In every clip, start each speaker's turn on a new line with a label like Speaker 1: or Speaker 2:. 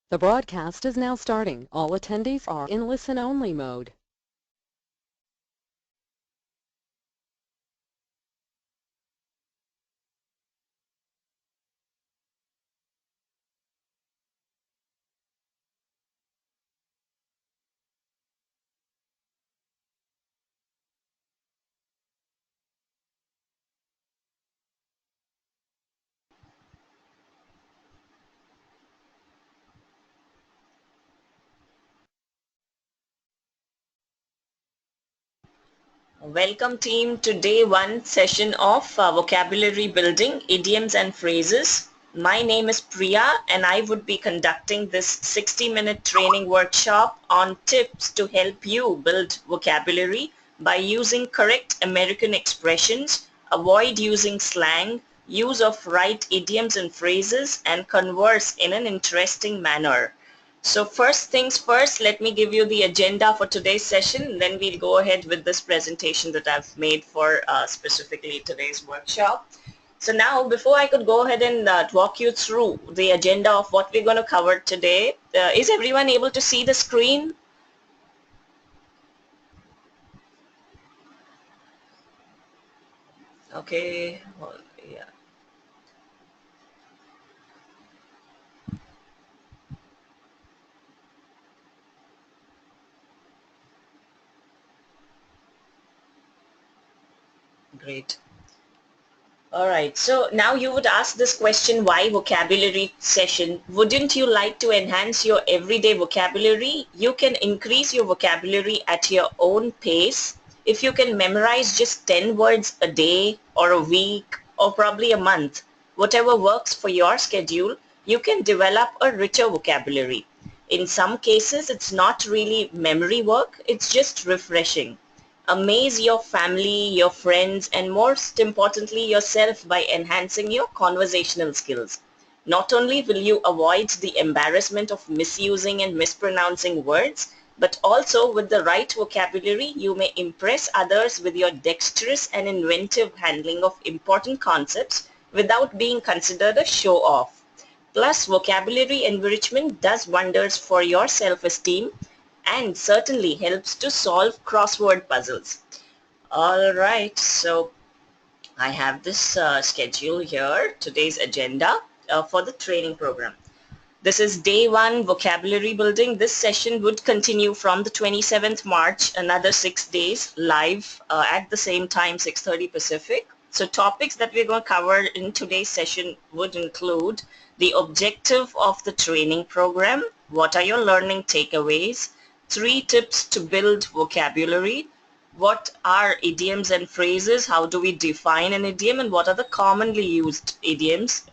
Speaker 1: The broadcast is now starting. All attendees are in listen-only mode.
Speaker 2: Welcome team to day one session of vocabulary building, idioms and phrases. My name is Priya and I would be conducting this 60-minute training workshop on tips to help you build vocabulary by using correct American expressions, avoid using slang, use of right idioms and phrases, and converse in an interesting manner. So first things first, let me give you the agenda for today's session. Then we'll go ahead with this presentation that I've made for specifically today's workshop. So now, before I could go ahead and walk you through the agenda of what we're going to cover today, is everyone able to see the screen? Okay, well, yeah. Great. All right. So now you would ask this question, why vocabulary session? Wouldn't you like to enhance your everyday vocabulary? You can increase your vocabulary at your own pace. If you can memorize just 10 words a day or a week or probably a month, whatever works for your schedule, you can develop a richer vocabulary. In some cases, it's not really memory work, it's just refreshing. Amaze your family, your friends, and most importantly yourself by enhancing your conversational skills. Not only will you avoid the embarrassment of misusing and mispronouncing words, but also with the right vocabulary you may impress others with your dexterous and inventive handling of important concepts without being considered a show-off. Plus, vocabulary enrichment does wonders for your self-esteem and certainly helps to solve crossword puzzles. All right, so I have this schedule here, today's agenda for the training program. This is day one, vocabulary building. This session would continue from the 27th March, another 6 days live at the same time, 6:30 Pacific. So topics that we're going to cover in today's session would include the objective of the training program, what are your learning takeaways, 3 tips to build vocabulary, what are idioms and phrases, how do we define an idiom, and what are the commonly used idioms,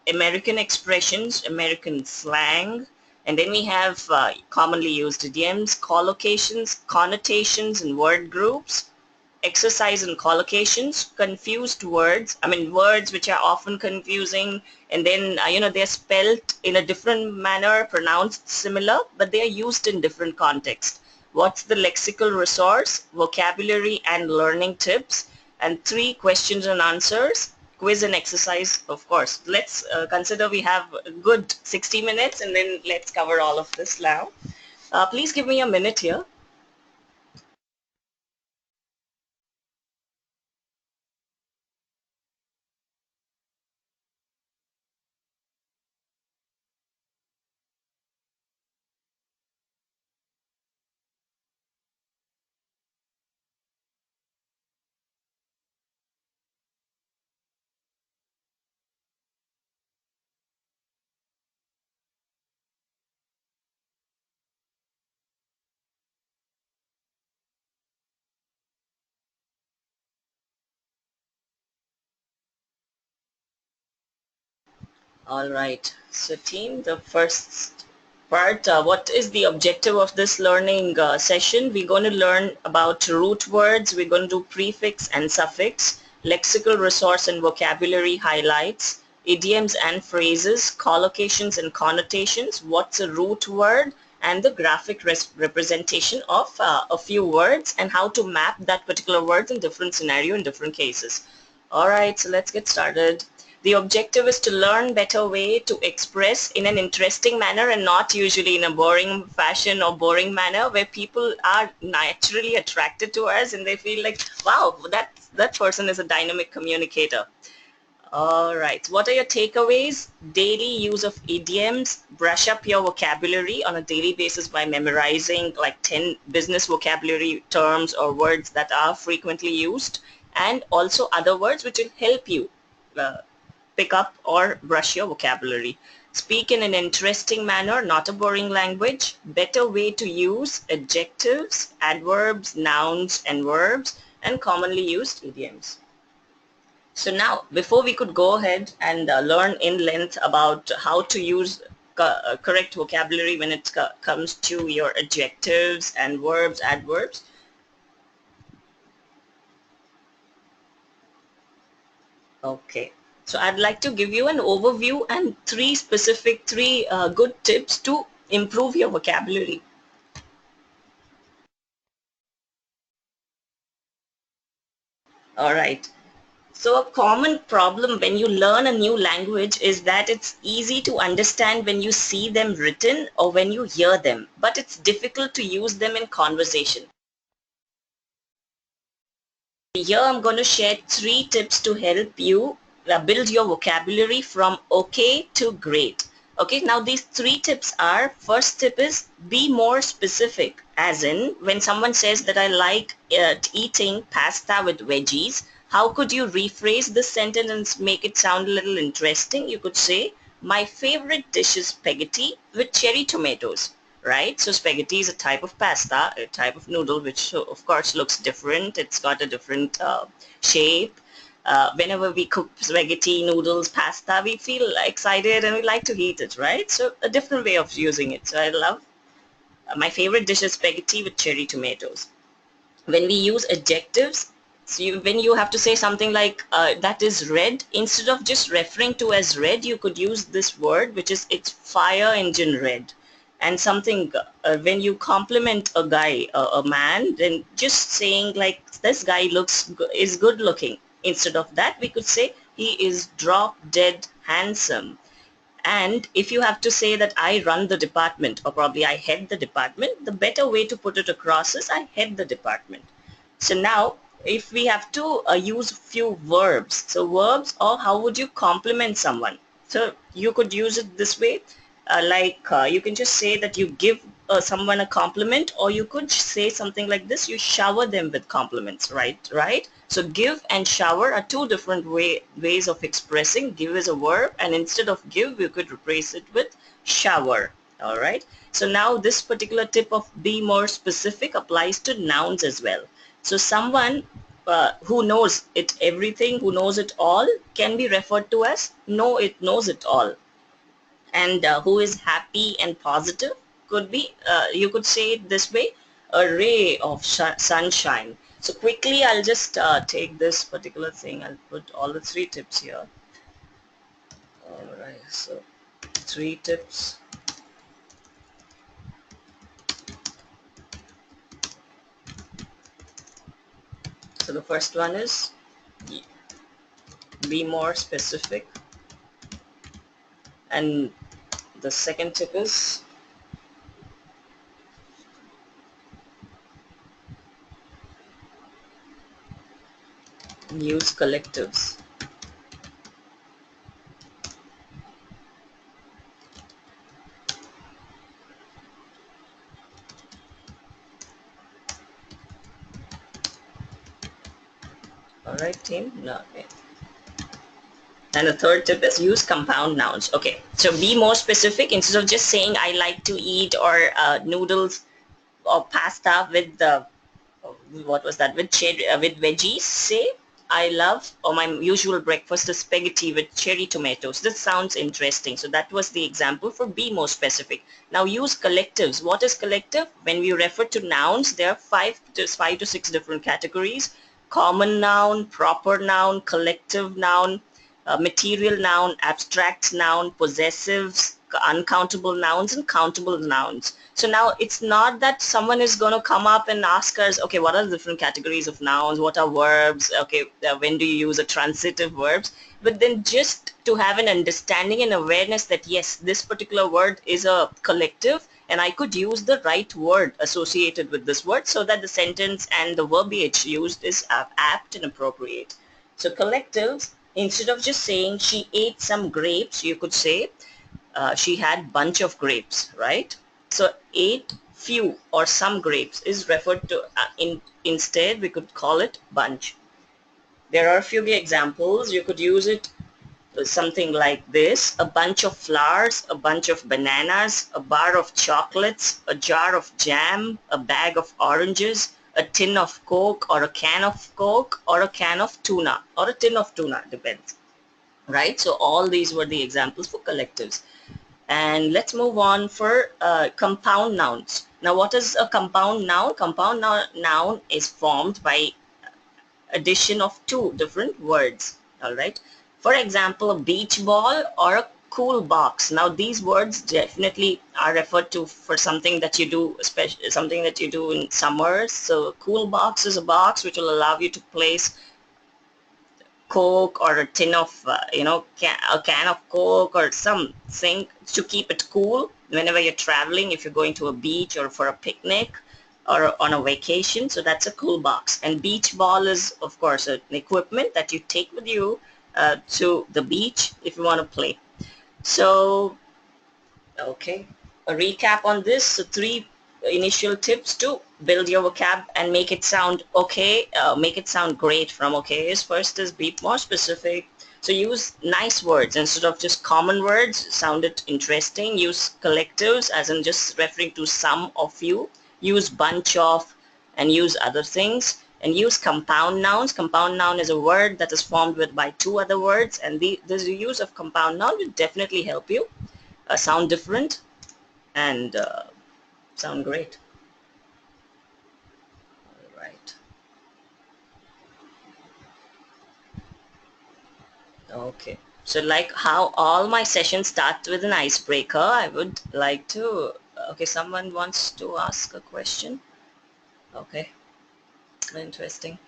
Speaker 2: American expressions, American slang, and then we have commonly used idioms, collocations, connotations, and word groups, exercise and collocations, confused words, words which are often confusing, and then they're spelled in a different manner, pronounced similar, but they are used in different contexts. What's the lexical resource, vocabulary and learning tips, and 3 questions and answers, quiz and exercise, of course. Let's consider we have a good 60 minutes and then let's cover all of this now. Please give me a minute here. All right. So team, the first part, what is the objective of this learning session? We're going to learn about root words. We're going to do prefix and suffix, lexical resource and vocabulary highlights, idioms and phrases, collocations and connotations, what's a root word, and the graphic representation of a few words and how to map that particular word in different scenario in different cases. All right, so let's get started. The objective is to learn better way to express in an interesting manner and not usually in a boring fashion or boring manner where people are naturally attracted to us and they feel like, wow, that person is a dynamic communicator. All right. What are your takeaways? Daily use of idioms. Brush up your vocabulary on a daily basis by memorizing like 10 business vocabulary terms or words that are frequently used, and also other words which will help you uh, pick up or brush your vocabulary. Speak in an interesting manner, not a boring language. Better way to use adjectives, adverbs, nouns, and verbs, and commonly used idioms. So now, before we could go ahead and learn in length about how to use correct vocabulary when it comes to your adjectives and verbs, adverbs. Okay. So I'd like to give you an overview and three good tips to improve your vocabulary. All right. So a common problem when you learn a new language is that it's easy to understand when you see them written or when you hear them, but it's difficult to use them in conversation. Here I'm going to share 3 tips to help you build your vocabulary from okay to great. Okay, now these 3 tips are, first tip is be more specific, as in when someone says that I like eating pasta with veggies, how could you rephrase this sentence and make it sound a little interesting? You could say, my favorite dish is spaghetti with cherry tomatoes. Right? So spaghetti is a type of pasta, a type of noodle, which of course looks different. It's got a different shape. Whenever we cook spaghetti, noodles, pasta, we feel excited and we like to eat it, right? So a different way of using it. So I love, my favorite dish is spaghetti with cherry tomatoes. When we use adjectives, so when you have to say something like that is red, instead of just referring to as red, you could use this word, which is it's fire engine red. And something when you compliment a guy, a man, then just saying like this guy is good looking. Instead of that, we could say he is drop dead handsome. And if you have to say that I run the department or probably I head the department, the better way to put it across is I head the department. So now if we have to use few verbs, so verbs, or how would you compliment someone? So you could use it this way, you can just say that you give someone a compliment, or you could say something like this, you shower them with compliments, right? So give and shower are 2 different ways of expressing. Give is a verb, and instead of give, you could replace it with shower. All right. So now this particular tip of be more specific applies to nouns as well. So someone who knows it everything, who knows it all, can be referred to as it knows it all. And who is happy and positive could be, you could say it this way, a ray of sunshine. So quickly I'll just take this particular thing. I'll put all the 3 tips here. All right, so 3 tips. So the first one is be more specific, and the second tip is use collectives. All right, team. No, okay. And the third tip is use compound nouns. Okay, so be more specific. Instead of just saying I like to eat or noodles or pasta with the what was that, with with veggies, say I love, or my usual breakfast is spaghetti with cherry tomatoes. This sounds interesting. So that was the example for be more specific. Now use collectives. What is collective? When we refer to nouns, there are 5 to 6 different categories: common noun, proper noun, collective noun, material noun, abstract noun, possessives, uncountable nouns and countable nouns. So now it's not that someone is going to come up and ask us, okay, what are the different categories of nouns? What are verbs? Okay, when do you use a transitive verbs? But then just to have an understanding and awareness that yes, this particular word is a collective and I could use the right word associated with this word so that the sentence and the verbiage used is apt and appropriate. So collectives, instead of just saying she ate some grapes, you could say she had bunch of grapes, right? So ate few or some grapes is referred to instead we could call it bunch. There are a few examples. You could use it something like this: a bunch of flowers, a bunch of bananas, a bar of chocolates, a jar of jam, a bag of oranges, a tin of Coke, or a can of Coke, or a can of tuna, or a tin of tuna, depends, right? So all these were the examples for collectives. And let's move on for compound nouns. Now what is a compound noun? Compound noun is formed by addition of two different words. All right. For example, a beach ball or a cool box. Now these words definitely are referred to for something that you do, especially something that you do in summers. So cool box is a box which will allow you to place Coke or a tin of, a can of Coke or something to keep it cool whenever you're traveling, if you're going to a beach or for a picnic or on a vacation. So that's a cool box. And beach ball is, of course, an equipment that you take with you to the beach if you want to play. So, okay, a recap on this. So 3 initial tips to build your vocab and make it sound okay, make it sound great from okay is: first is be more specific. So use nice words instead of just common words. Sound it interesting. Use collectives as in just referring to some of you. Use bunch of and use other things. And use compound nouns. Compound noun is a word that is formed by 2 other words, and the use of compound noun will definitely help you sound different and sound great. All right. Okay. So like how all my sessions start with an icebreaker, I would like to, okay, someone wants to ask a question. Okay. Interesting.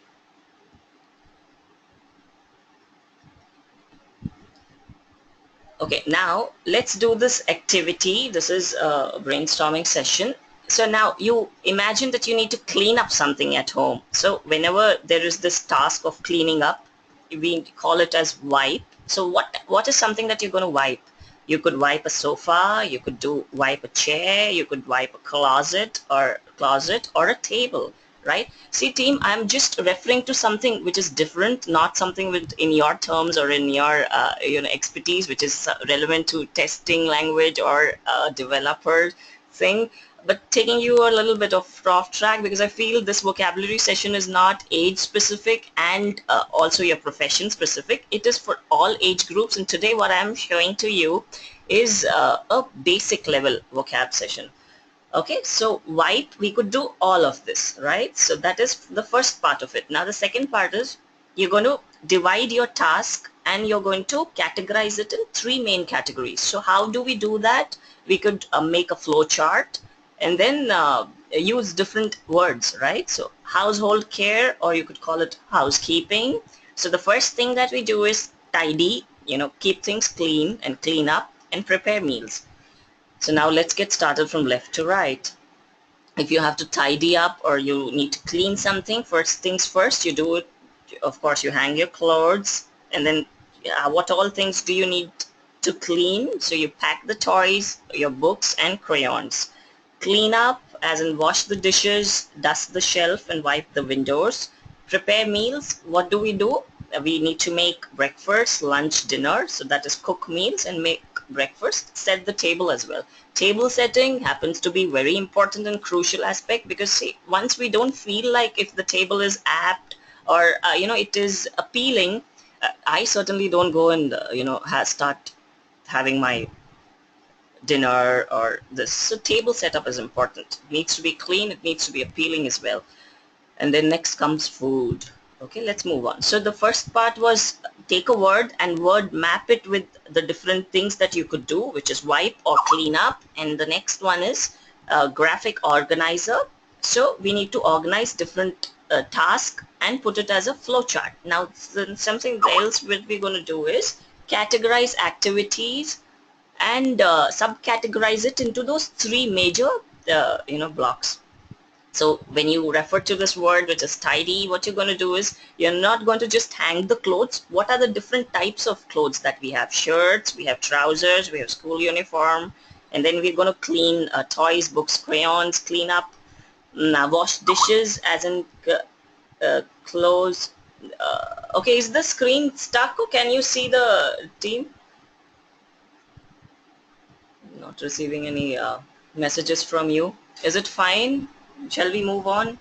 Speaker 2: Okay, now let's do this activity. This is a brainstorming session. So now you imagine that you need to clean up something at home. So whenever there is this task of cleaning up, we call it as wipe. So what is something that you're going to wipe? You could wipe a sofa, you could wipe a chair, you could wipe a closet or a table, right? See team, I'm just referring to something which is different, not something in your terms or in your expertise, which is relevant to testing language or developer thing, but taking you a little bit off track because I feel this vocabulary session is not age specific and also your profession specific. It is for all age groups, and today what I'm showing to you is a basic level vocab session. Okay, so wipe, we could do all of this, right? So that is the first part of it. Now the second part is you're going to divide your task and you're going to categorize it in 3 main categories. So how do we do that? We could make a flow chart and then use different words, right? So household care, or you could call it housekeeping. So the first thing that we do is tidy, keep things clean and clean up and prepare meals. So now let's get started from left to right. If you have to tidy up or you need to clean something, first things first, you do it. Of course, you hang your clothes, and then what all things do you need to clean? So you pack the toys, your books and crayons. Clean up as in wash the dishes, dust the shelf and wipe the windows. Prepare meals. What do? We need to make breakfast, lunch, dinner. So that is cook meals and make breakfast. Set the table as well. Table setting happens to be very important and crucial aspect because see, once we don't feel like if the table is apt or it is appealing, I certainly don't go and start having my dinner or this. So table setup is important. It needs to be clean. It needs to be appealing as well. And then next comes food. Okay, let's move on. So the first part was take a word and word map it with the different things that you could do, which is wipe or clean up. And the next one is graphic organizer. So we need to organize different tasks and put it as a flow chart. Now something else what we're going to do is categorize activities and subcategorize it into those three major blocks. So when you refer to this word which is tidy, what you're going to do is you're not going to just hang the clothes. What are the different types of clothes that we have? Shirts, we have trousers, we have school uniform, and then we're going to clean toys, books, crayons, clean up, wash dishes as in clothes. Okay, is the screen stuck or can you see the team? Not receiving any messages from you. Is it fine? Shall we move on?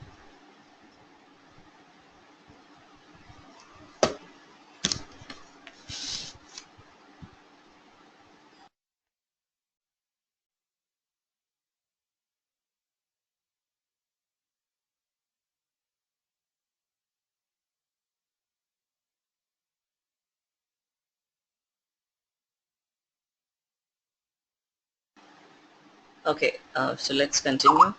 Speaker 2: Okay, so let's continue.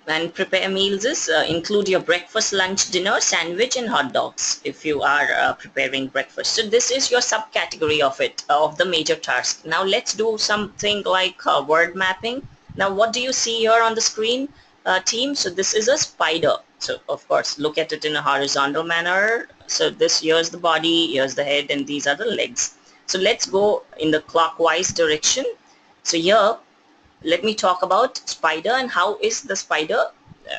Speaker 2: And prepare meals is include your breakfast, lunch, dinner, sandwich, and hot dogs if you are preparing breakfast. So this is your subcategory of it, of the major task. Now let's do something like word mapping. Now what do you see here on the screen, team? So this is a spider. So of course, look at it in a horizontal manner. So this here's the body, here's the head, and these are the legs. So let's go in the clockwise direction. So here let me talk about spider and how is the spider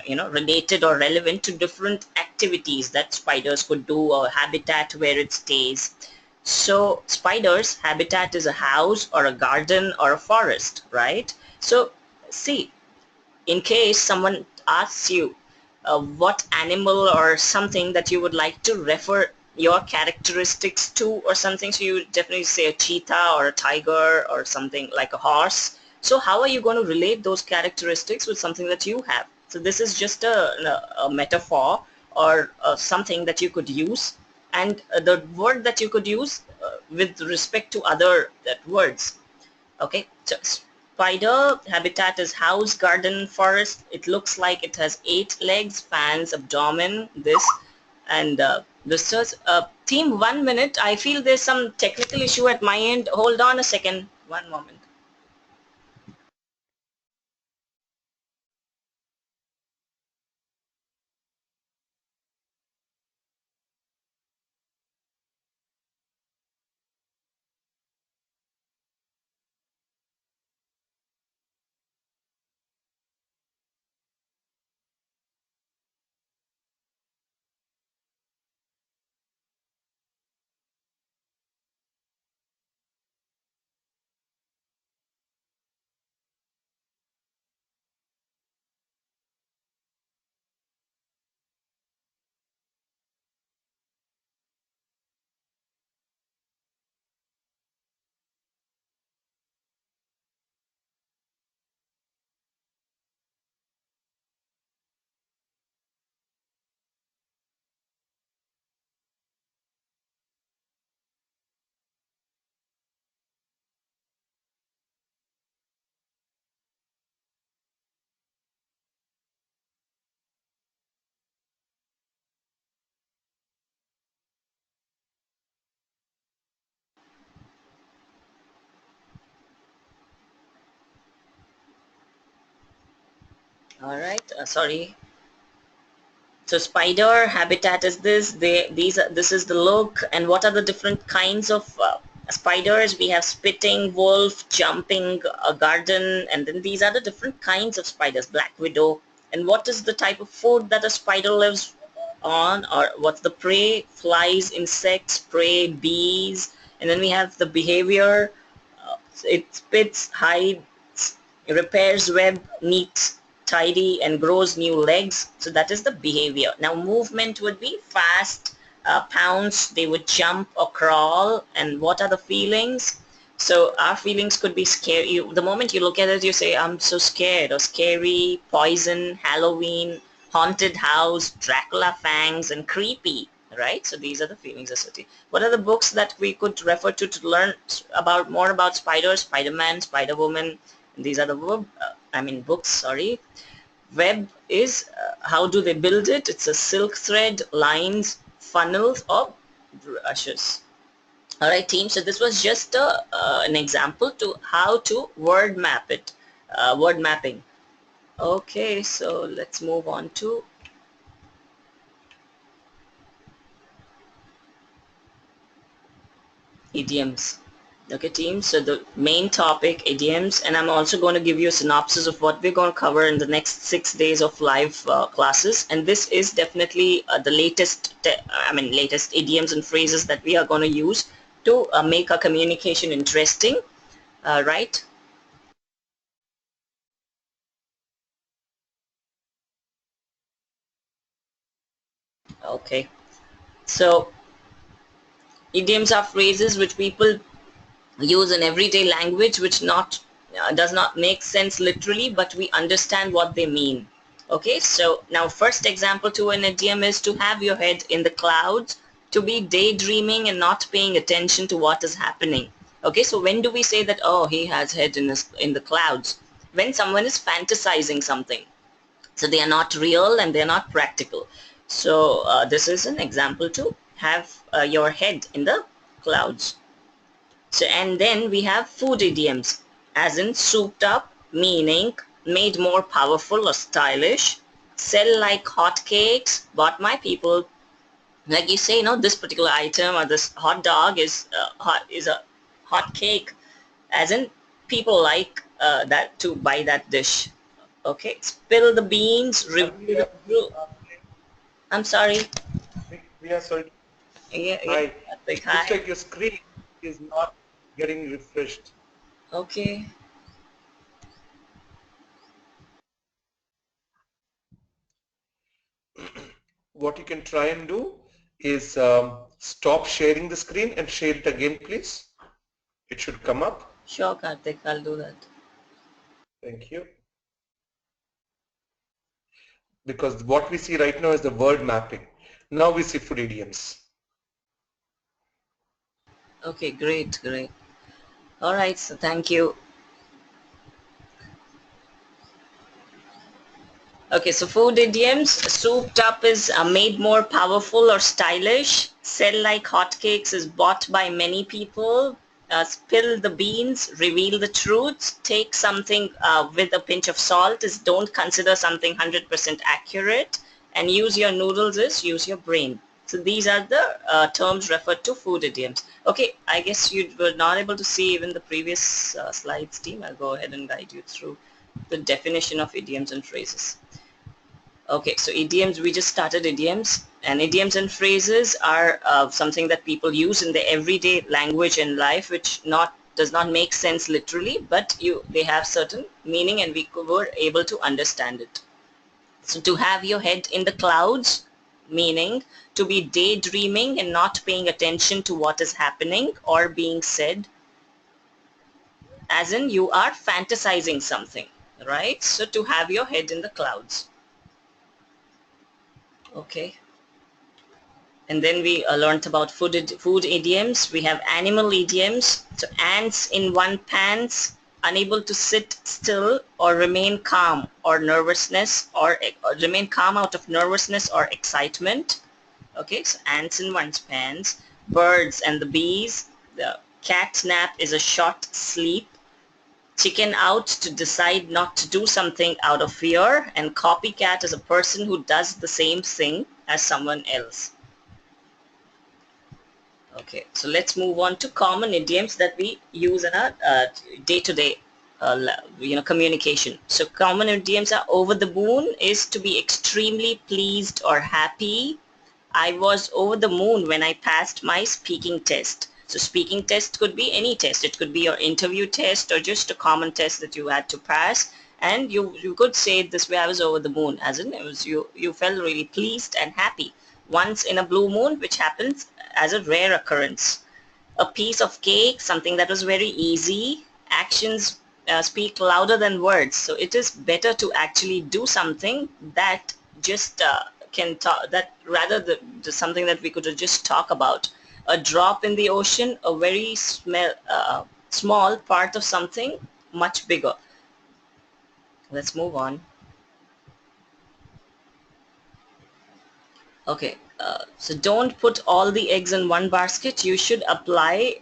Speaker 2: related or relevant to different activities that spiders could do or habitat where it stays. So spiders habitat is a house or a garden or a forest, right? So see, in case someone asks you what animal or something that you would like to refer your characteristics to or something, so you would definitely say a cheetah or a tiger or something like a horse. So how are you going to relate those characteristics with something that you have? So this is just a metaphor or something that you could use, and the word that you could use with respect to other words. Okay, so spider habitat is house, garden, forest. It looks like it has 8 legs, fans, abdomen, this, and this is team 1 minute. I feel there's some technical issue at my end. Hold on a second, one moment. All right, sorry. So spider habitat is this. This is the look. And what are the different kinds of spiders? We have spitting, wolf, jumping, garden, and then these are the different kinds of spiders. Black widow. And what is the type of food that a spider lives on, or what's the prey? Flies, insects, prey, bees. And then we have the behavior. It spits, hides, repairs web, knits, tidy, and grows new legs. So that is the behavior. Now movement would be fast, pounce, they would jump or crawl. And what are the feelings? So our feelings could be scary. The moment you look at it, you say, I'm so scared, or scary, poison, Halloween, haunted house, Dracula fangs, and creepy, right? So these are the feelings associated. What are the books that we could refer to learn about more about spiders? Spider-Man, Spider-Woman. These are the books, sorry. Web is how do they build it? It's a silk thread, lines, funnels, or brushes. All right, team. So this was just an example to how to word map it, word mapping. Okay, so let's move on to idioms. Okay, team. So the main topic, idioms, and I'm also going to give you a synopsis of what we're going to cover in the next 6 days of live classes. And this is definitely the latest idioms and phrases that we are going to use to make our communication interesting, right? Okay. So idioms are phrases which people use in everyday language which not does not make sense literally, but we understand what they mean. Okay, so now first example to an idiom is to have your head in the clouds, to be daydreaming and not paying attention to what is happening. Okay, so when do we say that, oh, he has head in the clouds? When someone is fantasizing something, so they are not real and they're not practical. So this is an example to have your head in the clouds. So, and then we have food idioms, as in souped up, meaning made more powerful or stylish, sell like hotcakes, bought my people. Like you say, this particular item or this hot dog is a hot cake, as in people like that to buy that dish. Okay, spill the beans,
Speaker 3: Priya,
Speaker 2: review. I'm sorry.
Speaker 3: Priya, sorry.
Speaker 2: Yeah, yeah.
Speaker 3: Hi.
Speaker 2: Like,
Speaker 3: Looks
Speaker 2: hi.
Speaker 3: like your screen is not getting refreshed.
Speaker 2: Okay.
Speaker 3: What you can try and do is stop sharing the screen and share it again, please. It should come up.
Speaker 2: Sure, Karthik, I'll do that.
Speaker 3: Thank you. Because what we see right now is the word mapping. Now we see food idioms.
Speaker 2: Okay, great, great. All right, so thank you. Okay, so food idioms. Souped up is made more powerful or stylish. Sell like hotcakes is bought by many people. Spill the beans, reveal the truth. Take something with a pinch of salt is don't consider something 100% accurate. And use your noodles is use your brain. So these are the terms referred to food idioms. Okay, I guess you were not able to see even the previous slides, team. I'll go ahead and guide you through the definition of idioms and phrases. Okay, so idioms, we just started idioms, and idioms and phrases are something that people use in their everyday language and life, which does not make sense literally, but they have certain meaning and we were able to understand it. So to have your head in the clouds, meaning to be daydreaming and not paying attention to what is happening or being said, as in you are fantasizing something, right? So to have your head in the clouds. Okay. And then we learned about food idioms. We have animal idioms. So ants in one pants, unable to sit still or remain calm or nervousness or remain calm out of nervousness or excitement. Okay, so ants in one's pants. Birds and the bees. The cat nap is a short sleep. Chicken out to decide not to do something out of fear. And copycat is a person who does the same thing as someone else. Okay, so let's move on to common idioms that we use in our day-to-day communication. So common idioms are over the moon is to be extremely pleased or happy. I was over the moon when I passed my speaking test. So speaking test could be any test. It could be your interview test or just a common test that you had to pass. And you could say it this way, I was over the moon, as in it was you felt really pleased and happy. Once in a blue moon, which happens as a rare occurrence. A piece of cake, something that was very easy. Actions speak louder than words. So it is better to actually do something that just can talk, that rather the something that we could just talk about. A drop in the ocean, a very small part of something much bigger. Let's move on. Okay, so don't put all the eggs in one basket. You should apply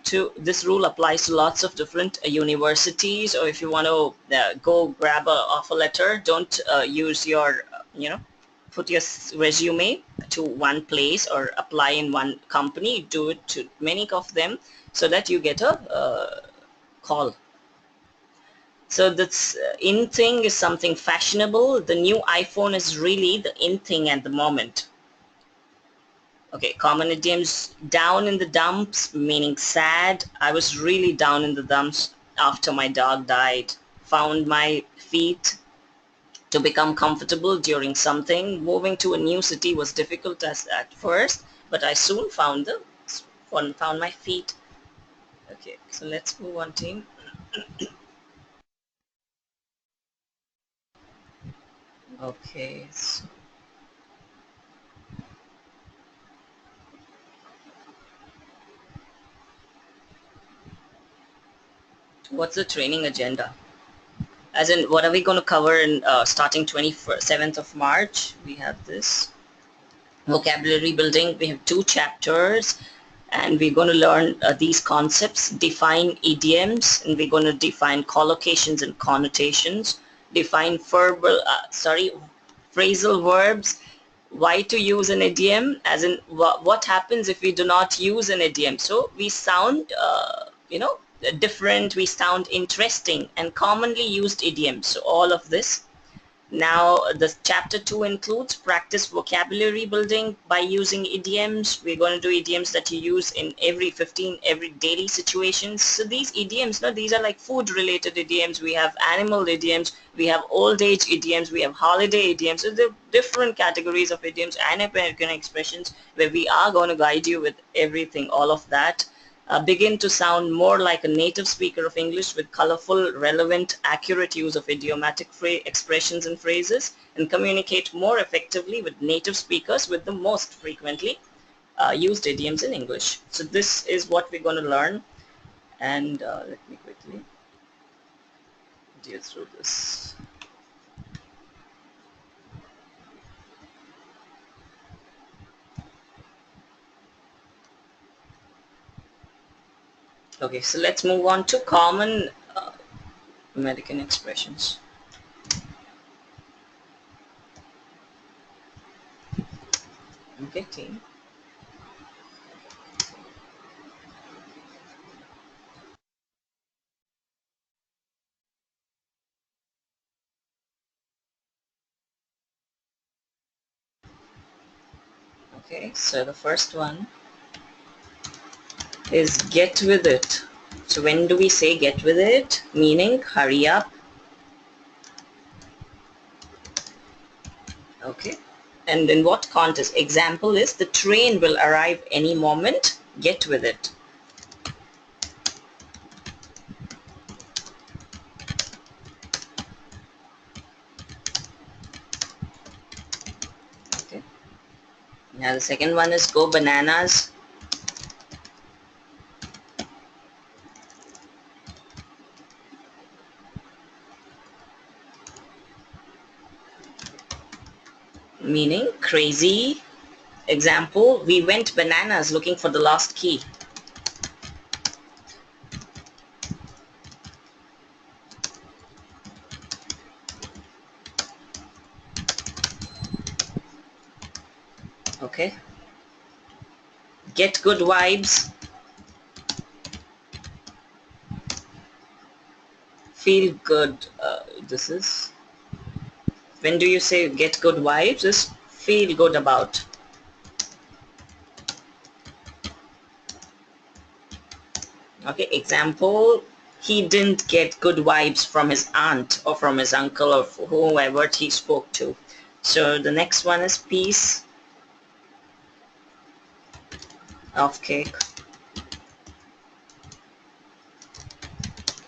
Speaker 2: to, this rule applies to lots of different universities, or if you want to go grab a offer letter, don't use your, put your resume to one place or apply in one company. Do it to many of them so that you get a call. So this in thing is something fashionable. The new iPhone is really the in thing at the moment. Okay, common idioms, down in the dumps, meaning sad. I was really down in the dumps after my dog died. Found my feet to become comfortable during something. Moving to a new city was difficult at first, but I soon found my feet. Okay, so let's move on, team. Okay, so what's the training agenda? As in, what are we going to cover in starting 27th of March? We have this vocabulary building. We have 2 chapters, and we're going to learn these concepts, define idioms, and we're going to define collocations and connotations, define phrasal verbs, why to use an idiom, as in what happens if we do not use an idiom. So we sound, different, we sound interesting, and commonly used idioms. So all of this. Now, the chapter 2 includes practice vocabulary building by using idioms. We're going to do idioms that you use in every daily situations. So these idioms, these are like food related idioms. We have animal idioms. We have old age idioms. We have holiday idioms. So there are different categories of idioms and American expressions where we are going to guide you with everything, all of that. Begin to sound more like a native speaker of English with colorful, relevant, accurate use of idiomatic expressions and phrases, and communicate more effectively with native speakers with the most frequently used idioms in English. So this is what we're going to learn, and let me quickly deal through this. Okay, so let's move on to common American expressions. Okay, team. Okay, so the first one is get with it. So when do we say get with it? Meaning hurry up. Okay. And in what context? Example is the train will arrive any moment. Get with it. Okay. Now the second one is go bananas. Meaning crazy. Example, we went bananas looking for the lost key. Okay. Get good vibes. Feel good. This is, when do you say get good vibes? Is feel good about. Okay, example, he didn't get good vibes from his aunt or from his uncle or whoever he spoke to. So the next one is piece of cake.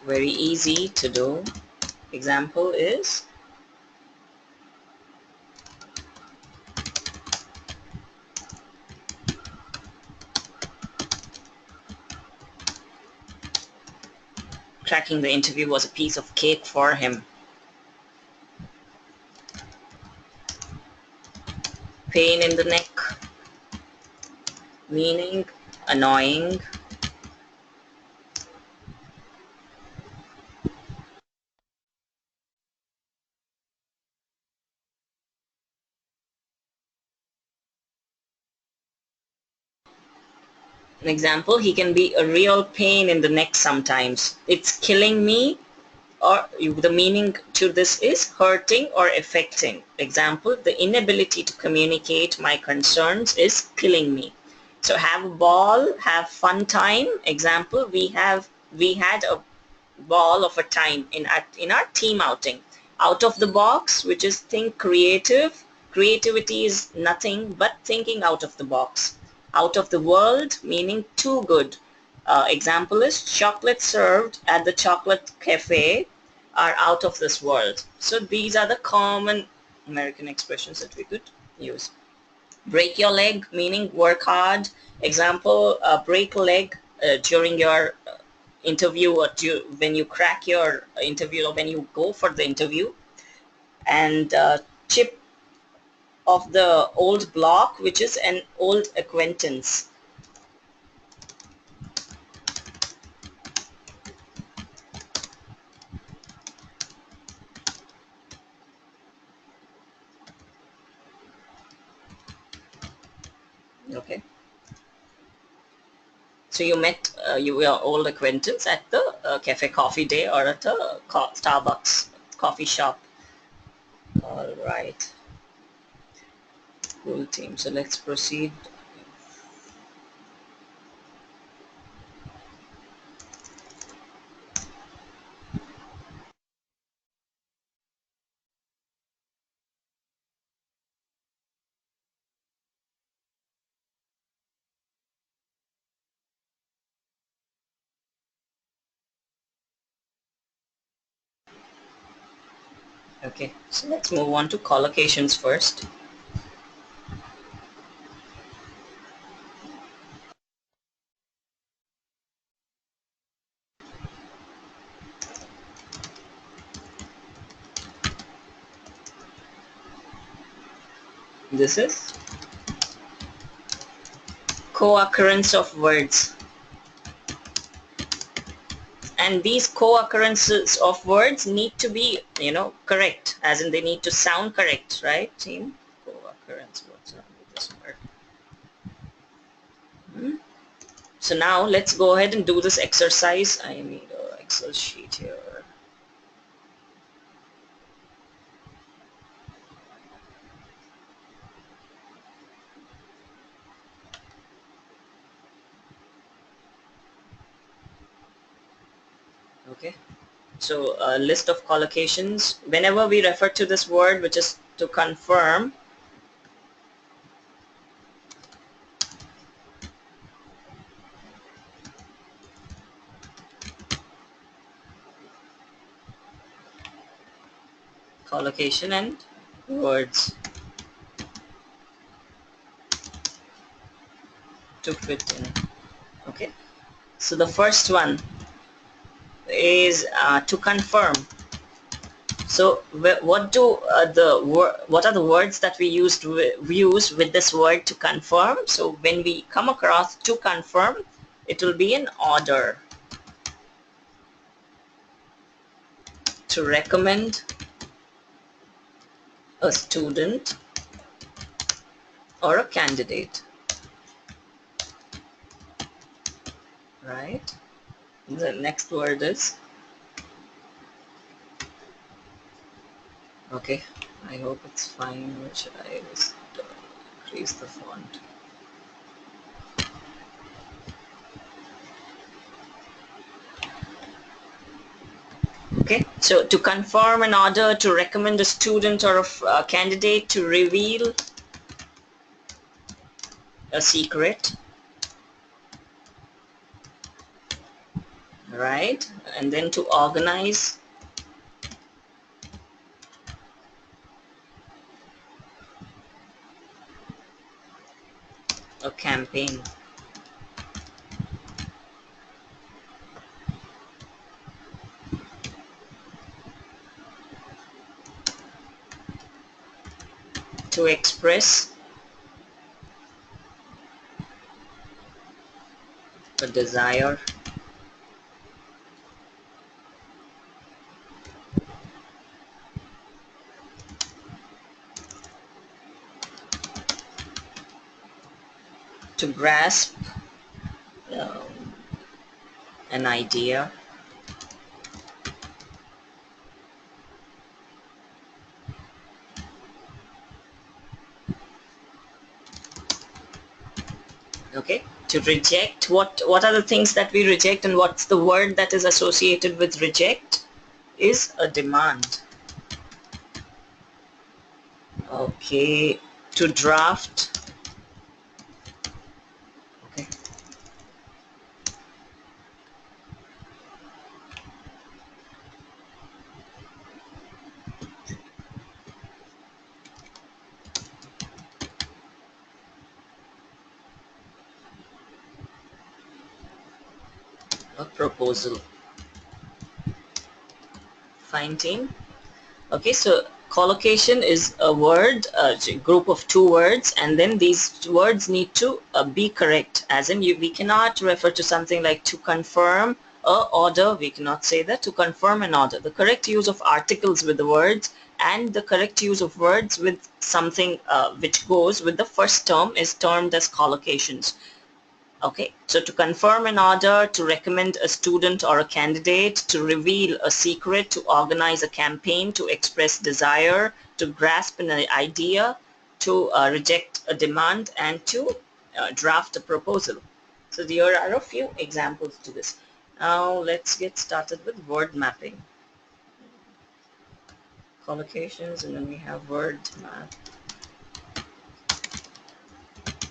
Speaker 2: Very easy to do. Example is cracking the interview was a piece of cake for him. Pain in the neck, meaning annoying. An example, he can be a real pain in the neck sometimes. It's killing me, or the meaning to this is hurting or affecting. Example, the inability to communicate my concerns is killing me. So have a ball, have fun time. Example, we had a ball of a time in our team outing. Out of the box, which is think creative. Creativity is nothing but thinking out of the box. Out of the world, meaning too good. Example is chocolate served at the chocolate cafe are out of this world. So these are the common American expressions that we could use. Break your leg, meaning work hard. Example, break a leg during your interview, or when you crack your interview, or when you go for the interview. And chip of the old block, which is an old acquaintance. Okay. So you met your old acquaintance at the cafe coffee day, or at a Starbucks coffee shop. All right. Cool team. So let's proceed. Okay. So let's move on to collocations first. This is co-occurrence of words. And these co-occurrences of words need to be, correct, as in they need to sound correct, right, team? Co-occurrence, what's up with this word? So now let's go ahead and do this exercise. I need an Excel sheet here. Okay. So a list of collocations. Whenever we refer to this word, which is to confirm, collocation and words to fit in. Okay. So the first one is to confirm. So what are the words that we use with this word to confirm? So when we come across to confirm, it will be in order. To recommend a student or a candidate, right? The next word is, okay, I hope it's fine. What should I just increase the font? Okay, so to confirm an order, to recommend a student or a candidate, to reveal a secret, right? And then to organize a campaign. To express a desire to grasp um, an idea okay, to reject. What are the things that we reject, and what's the word that is associated with reject? Is a demand. Okay, to draft. Okay, a proposal. Fine, team. Okay, so collocation is a word, a group of two words, and then these words need to be correct. As in, we cannot refer to something like to confirm a order. We cannot say that. To confirm an order. The correct use of articles with the words and the correct use of words with something which goes with the first term is termed as collocations. Okay, so to confirm an order, to recommend a student or a candidate, to reveal a secret, to organize a campaign, to express desire, to grasp an idea, to reject a demand, and to draft a proposal. So there are a few examples to this. Now let's get started with word mapping. Collocations, and then we have word map.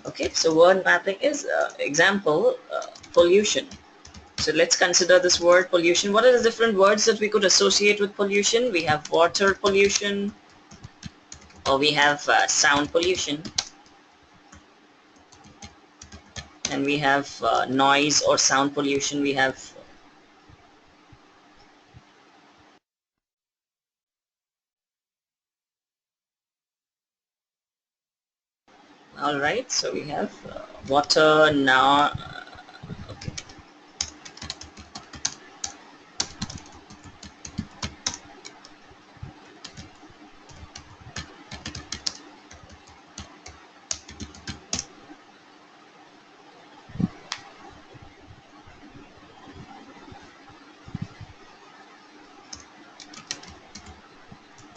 Speaker 2: Okay, so word mapping is example, pollution. So let's consider this word pollution. What are the different words that we could associate with pollution? We have water pollution, or we have sound pollution, and we have noise or sound pollution. We have all right. So we have water now. Okay.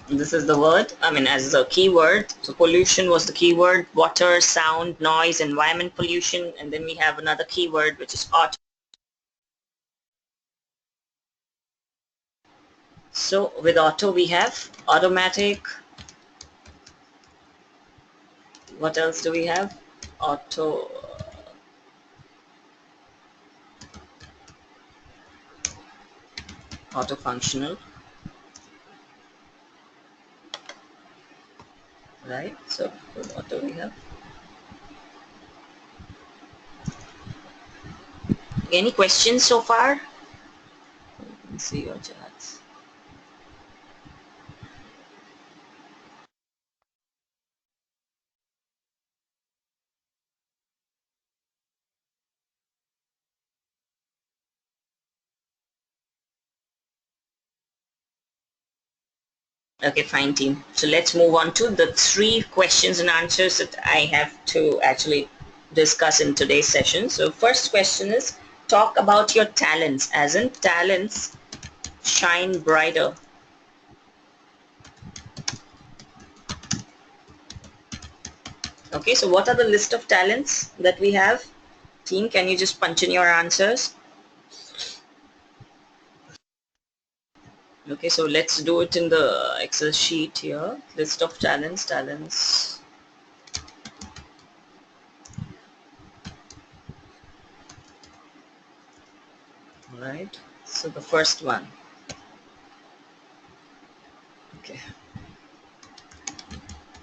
Speaker 2: This is the word, I mean, as a keyword. So pollution was the keyword, water, sound, noise, environment pollution, and then we have another keyword which is auto. So with auto we have automatic. What else do we have? Auto functional, right? So what do we have? Any questions so far? Let's see your chats. Okay, fine, team. So let's move on to the 3 questions and answers that I have to actually discuss in today's session. So first question is, talk about your talents, as in talents shine brighter. Okay, so what are the list of talents that we have? Team, can you just punch in your answers? Okay, so let's do it in the Excel sheet here. List of talents. Right. So the first one. Okay.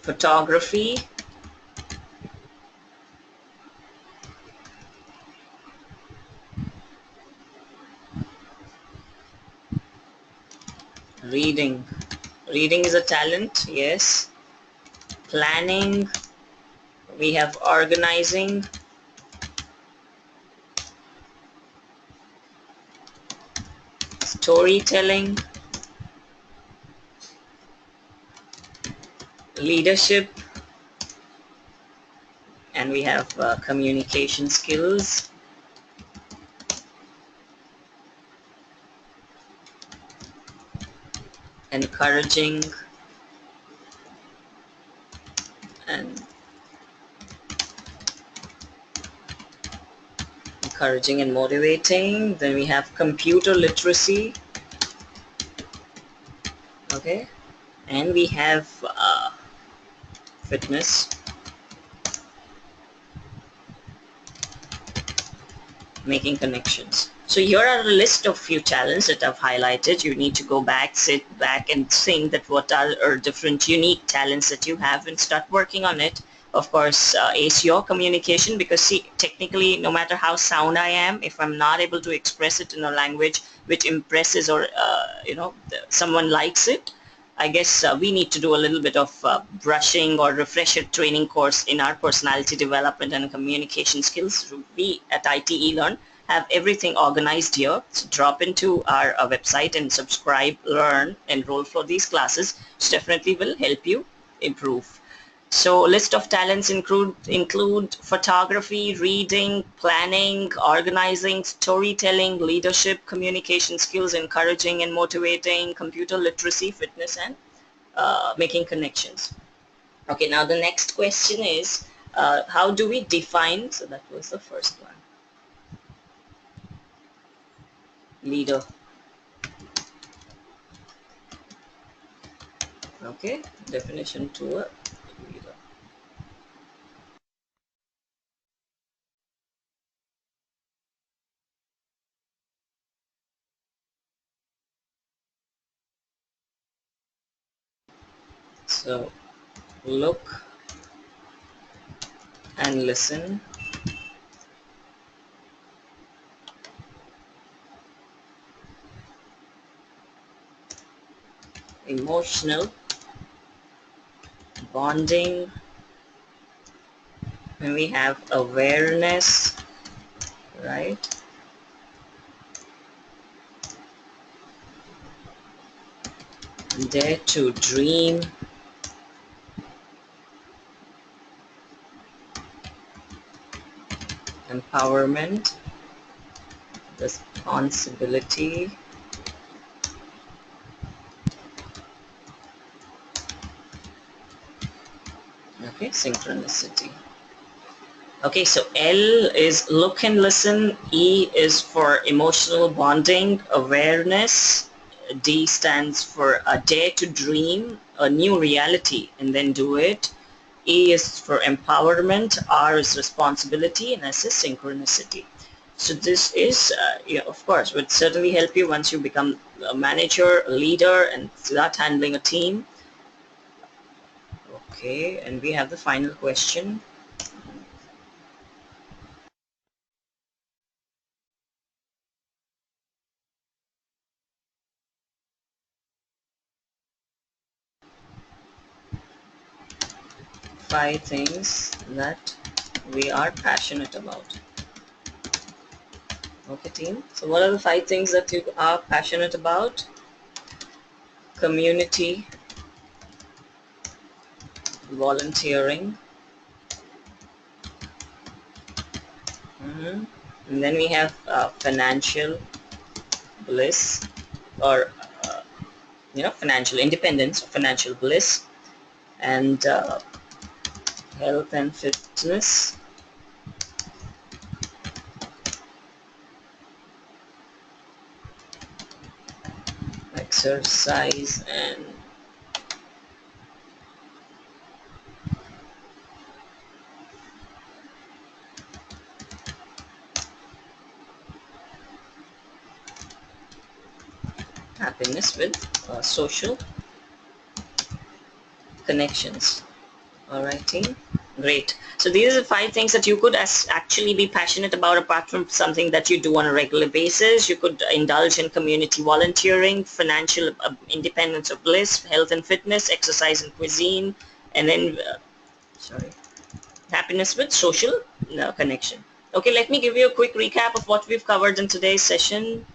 Speaker 2: Photography. Reading. Reading is a talent, yes. Planning. We have organizing. Storytelling. Leadership. And we have communication skills. Encouraging. And encouraging and motivating. Then we have computer literacy. Okay. And we have fitness. Making connections. So here are a list of few talents that I've highlighted. You need to go back, sit back and think that what are different unique talents that you have and start working on it. Of course, ace your communication, because see, technically, no matter how sound I am, if I'm not able to express it in a language which impresses or, someone likes it, I guess we need to do a little bit of brushing or refresher training course in our personality development and communication skills. We at IT-elearn have everything organized here. So drop into our website and subscribe, learn, enroll for these classes, which definitely will help you improve. So list of talents include photography, reading, planning, organizing, storytelling, leadership, communication skills, encouraging and motivating, computer literacy, fitness, and making connections. Okay, now the next question is, how do we define, so that was the first one, leader. Okay, definition to a leader. So look and listen, emotional, bonding, and we have awareness, right? Dare to dream, empowerment, responsibility, okay, synchronicity. Okay, so L is look and listen, E is for emotional bonding, awareness, D stands for dare to dream a new reality and then do it. E is for empowerment, R is responsibility, and S is synchronicity. So this is, of course, would certainly help you once you become a manager, a leader, and start handling a team. Okay, and we have the final question. Five things that we are passionate about. Okay, team. So what are the five things that you are passionate about? Community, volunteering, and then we have financial bliss, or financial independence, financial bliss, and health and fitness, exercise, and Happiness with social connections. Alrighty, great. So these are 5 things that you could actually be passionate about apart from something that you do on a regular basis. You could indulge in community volunteering, financial independence or bliss, health and fitness, exercise and cuisine, and then, sorry, happiness with social connection. Okay, let me give you a quick recap of what we've covered in today's session.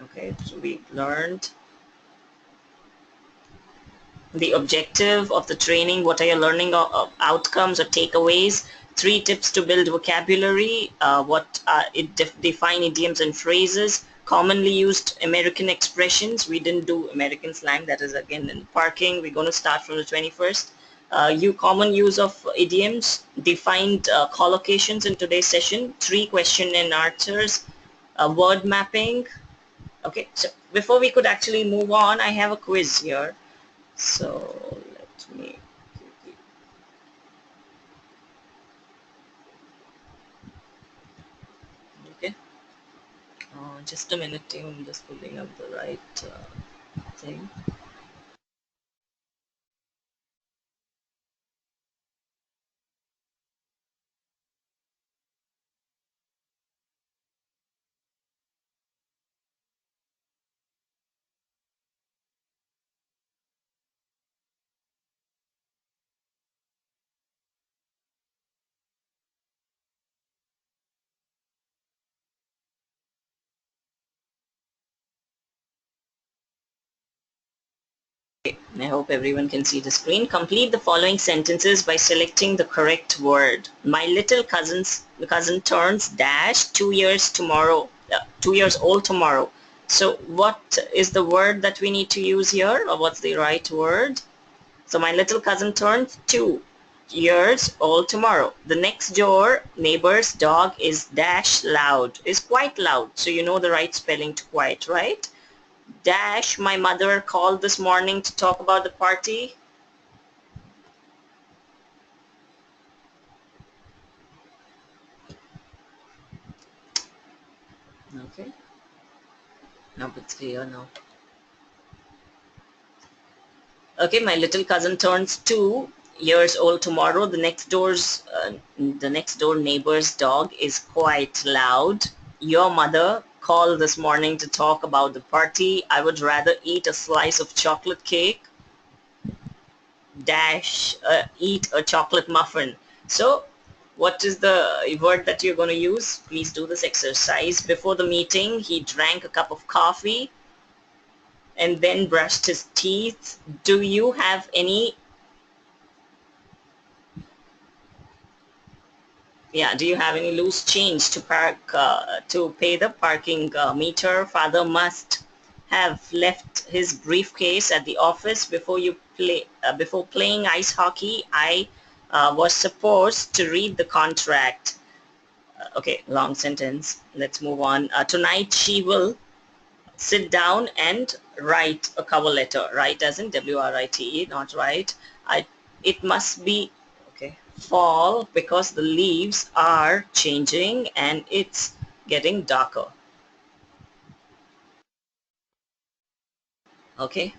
Speaker 2: Okay, so we learned the objective of the training, what are your learning outcomes or takeaways, 3 tips to build vocabulary, define idioms and phrases, commonly used American expressions. We didn't do American slang, that is again in parking. We're going to start from the 21st. Common use of idioms, defined collocations in today's session, 3 question and answers, word mapping. Okay, so before we could actually move on, I have a quiz here. So let me okay. Just a minute, team. I'm just pulling up the right thing. I hope everyone can see the screen. Complete the following sentences by selecting the correct word. My little cousin turns dash 2 years tomorrow, 2 years old tomorrow. So what is the word that we need to use here, or what's the right word? So my little cousin turns 2 years old tomorrow. The next door neighbor's dog is dash loud, is quite loud. So you know the right spelling to quite, right? Dash, my mother called this morning to talk about the party. Okay. Now it's clear now. Okay, my little cousin turns 2 years old tomorrow. The next door neighbor's dog is quite loud. Your mother called this morning to talk about the party. I would rather eat a slice of chocolate cake dash eat a chocolate muffin. So what is the word that you're going to use? Please do this exercise. Before the meeting, he drank a cup of coffee and then brushed his teeth. Do you have any do you have any loose change to pay the parking meter? Father must have left his briefcase at the office before playing ice hockey. I was supposed to read the contract. Okay, long sentence. Let's move on. Tonight she will sit down and write a cover letter. Write as in W-R-I-T-E, not write. It must be fall because the leaves are changing and it's getting darker. Okay,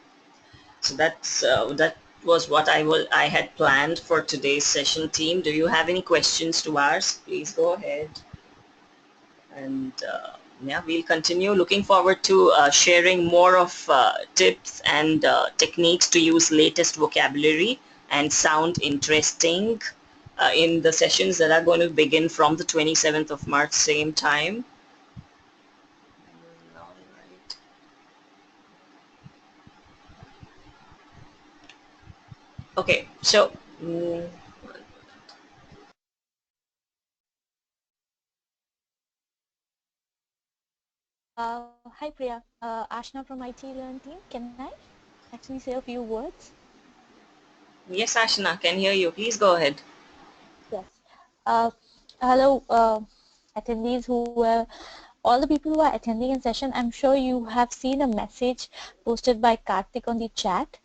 Speaker 2: so that was what I had planned for today's session, team. Do you have any questions to ask? Please go ahead. And we'll continue. Looking forward to sharing more of tips and techniques to use latest vocabulary and sound interesting in the sessions that are going to begin from the 27th of March, same time. All right. Okay, so
Speaker 4: Hi Priya, Ashna from IT Learn team. Can I actually say a few words?
Speaker 2: yes, Ashna, can hear you. Please go ahead.
Speaker 4: Yes. Hello, attendees all the people who are attending in session. I'm sure you have seen a message posted by Karthik on the chat.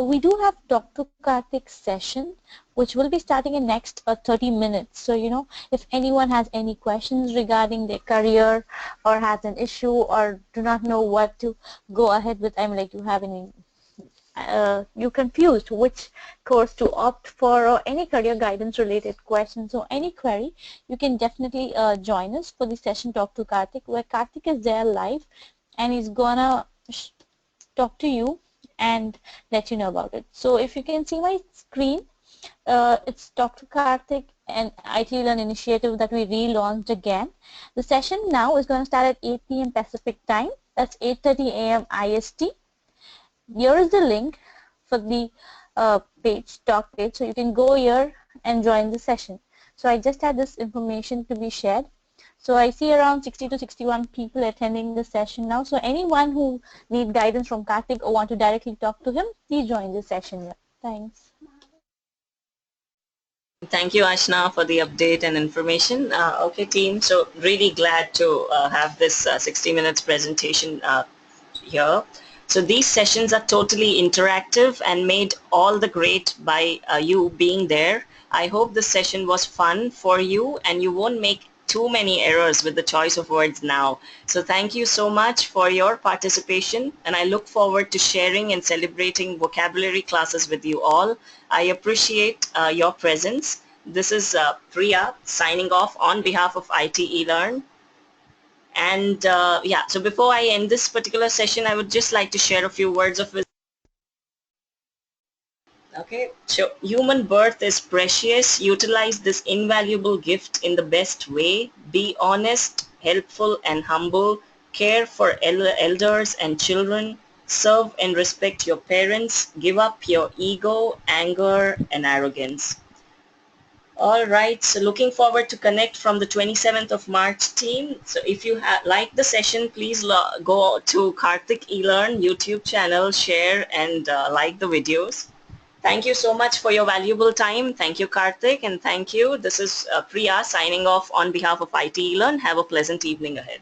Speaker 4: we do have Dr. Karthik's session, which will be starting in next 30 minutes. So, you know, if anyone has any questions regarding their career or has an issue or do not know what to go ahead with, I mean, like you have any, you're confused which course to opt for or any career guidance related questions or any query, you can definitely join us for the session Talk to Karthik, where Karthik is there live and he's gonna talk to you and let you know about it. So if you can see my screen, it's Dr. Karthik and IT Learn initiative that we relaunched again. The session now is going to start at 8 p.m. Pacific time. That's 8:30 a.m. IST. Here is the link for the page, talk page, so you can go here and join the session. So I just had this information to be shared. So I see around 60 to 61 people attending the session now. So anyone who need guidance from Karthik or want to directly talk to him, please join the session here. Thanks.
Speaker 2: Thank you, Ashna, for the update and information. Okay, team. So really glad to have this 60 minutes presentation here. So these sessions are totally interactive and made all the great by you being there. I hope this session was fun for you and you won't make too many errors with the choice of words now. So thank you so much for your participation, and I look forward to sharing and celebrating vocabulary classes with you all. I appreciate your presence. This is Priya signing off on behalf of IT eLearn. And yeah, so before I end this particular session, I would just like to share a few words of wisdom. Okay, so human birth is precious. Utilize this invaluable gift in the best way. Be honest, helpful and humble. Care for elders and children. Serve and respect your parents. Give up your ego, anger and arrogance. All right, so looking forward to connect from the 27th of March, team. So if you like the session, please go to Karthik eLearn YouTube channel, share and like the videos. Thank you so much for your valuable time. Thank you, Karthik, and thank you. This is Priya signing off on behalf of IT eLearn. Have a pleasant evening ahead.